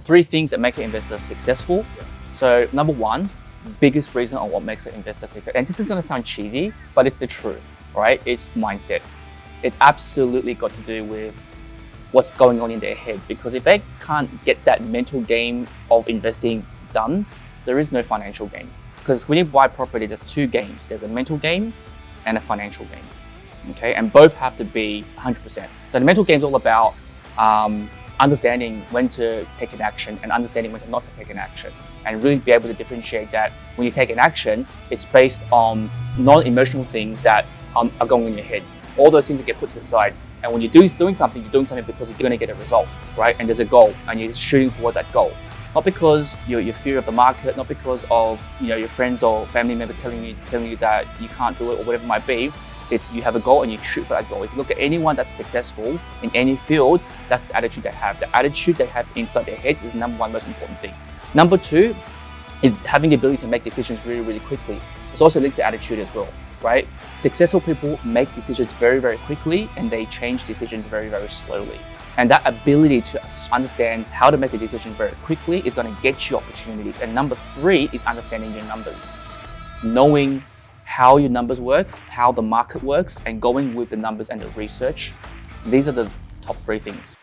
Three things that make an investor successful. So number one, biggest reason on what makes an investor successful, and this is going to sound cheesy, but it's the truth, right? It's mindset. It's absolutely got to do with what's going on in their head, because if they can't get that mental game of investing done, there is no financial game. Because when you buy property, there's two games. There's a mental game and a financial game, okay? And both have to be 100%. So the mental game is all about understanding when to take an action and understanding when to not to take an action, and really be able to differentiate that when you take an action, it's based on non-emotional things that are going in your head. All those things that get put to the side. And when you're doing something, you're doing something because you're going to get a result, right? And there's a goal, and you're shooting towards that goal. Not because your fear of the market, not because of your friends or family members telling you that you can't do it or whatever it might be. It's you have a goal and you shoot for that goal. If you look at anyone that's successful in any field, that's the attitude they have. The attitude they have inside their heads is number one most important thing. Number two is having the ability to make decisions really, really quickly. It's also linked to attitude as well, right? Successful people make decisions very, very quickly, and they change decisions very, very slowly. And that ability to understand how to make a decision very quickly is going to get you opportunities. And number three is understanding your numbers. Knowing how your numbers work, how the market works, and going with the numbers and the research. These are the top three things.